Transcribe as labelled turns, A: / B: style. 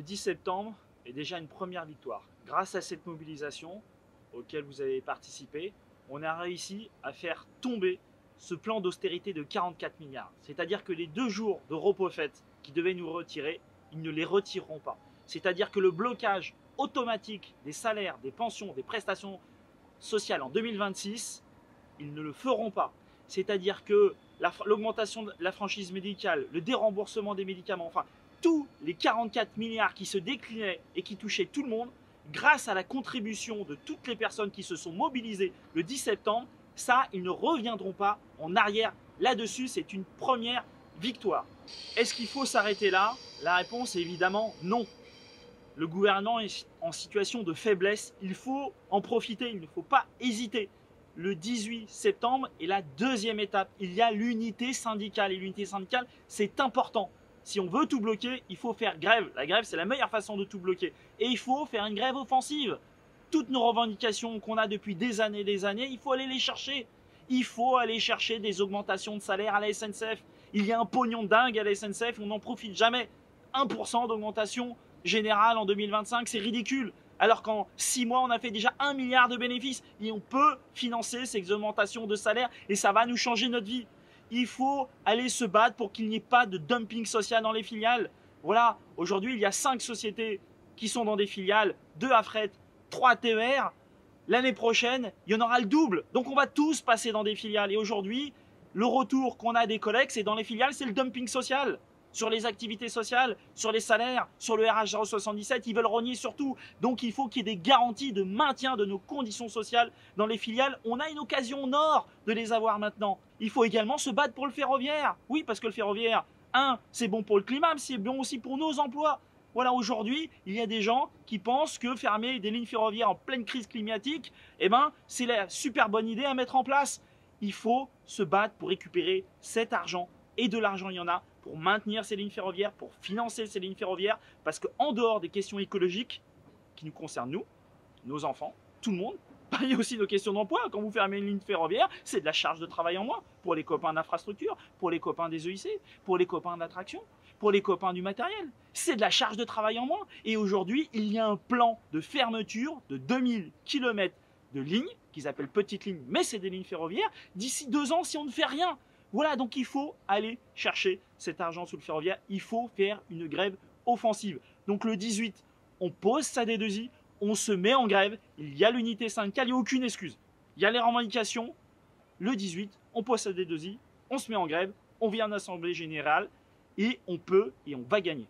A: 10 septembre est déjà une première victoire. Grâce à cette mobilisation auquel vous avez participé, on a réussi à faire tomber ce plan d'austérité de 44 milliards. C'est-à-dire que les 2 jours de repos fêtes qui devaient nous retirer, ils ne les retireront pas. C'est-à-dire que le blocage automatique des salaires, des pensions, des prestations sociales en 2026, ils ne le feront pas. C'est-à-dire que l'augmentation de la franchise médicale, le déremboursement des médicaments, enfin, tous les 44 milliards qui se déclinaient et qui touchaient tout le monde, grâce à la contribution de toutes les personnes qui se sont mobilisées le 10 septembre, ça, ils ne reviendront pas en arrière. Là-dessus, c'est une première victoire. Est-ce qu'il faut s'arrêter là? La réponse est évidemment non. Le gouvernement est en situation de faiblesse, il faut en profiter, il ne faut pas hésiter. Le 18 septembre est la deuxième étape. Il y a l'unité syndicale. Et l'unité syndicale, c'est important. Si on veut tout bloquer, il faut faire grève. La grève, c'est la meilleure façon de tout bloquer. Et il faut faire une grève offensive. Toutes nos revendications qu'on a depuis des années, il faut aller les chercher. Il faut aller chercher des augmentations de salaire à la SNCF. Il y a un pognon dingue à la SNCF, on n'en profite jamais. 1% d'augmentation générale en 2025, c'est ridicule. Alors qu'en 6 mois, on a fait déjà 1 milliard de bénéfices et on peut financer ces augmentations de salaire et ça va nous changer notre vie. Il faut aller se battre pour qu'il n'y ait pas de dumping social dans les filiales. Voilà, aujourd'hui, il y a 5 sociétés qui sont dans des filiales, 2 à fret, 3 TER. L'année prochaine, il y en aura le double. Donc on va tous passer dans des filiales. Et aujourd'hui, le retour qu'on a des collègues, c'est dans les filiales, c'est le dumping social. Sur les activités sociales, sur les salaires, sur le RH 077, ils veulent rogner sur tout. Donc il faut qu'il y ait des garanties de maintien de nos conditions sociales dans les filiales. On a une occasion en or de les avoir maintenant. Il faut également se battre pour le ferroviaire. Oui, parce que le ferroviaire, c'est bon pour le climat, mais c'est bon aussi pour nos emplois. Voilà, aujourd'hui, il y a des gens qui pensent que fermer des lignes ferroviaires en pleine crise climatique, c'est la super bonne idée à mettre en place. Il faut se battre pour récupérer cet argent. Et de l'argent, il y en a pour maintenir ces lignes ferroviaires, pour financer ces lignes ferroviaires, parce qu'en dehors des questions écologiques qui nous concernent nous, nos enfants, tout le monde, il y a aussi nos questions d'emploi. Quand vous fermez une ligne ferroviaire, c'est de la charge de travail en moins pour les copains d'infrastructure, pour les copains des EIC, pour les copains d'attraction, pour les copains du matériel. C'est de la charge de travail en moins. Et aujourd'hui, il y a un plan de fermeture de 2000 km de lignes, qu'ils appellent petites lignes, mais c'est des lignes ferroviaires, d'ici 2 ans si on ne fait rien. Voilà, donc il faut aller chercher cet argent sous le ferroviaire. Il faut faire une grève offensive. Donc le 18, on pose sa D2I, on se met en grève. Il y a l'unité syndicale, il n'y a aucune excuse. Il y a les revendications. Le 18, on pose sa D2I, on se met en grève, on vient en assemblée générale et on peut et on va gagner.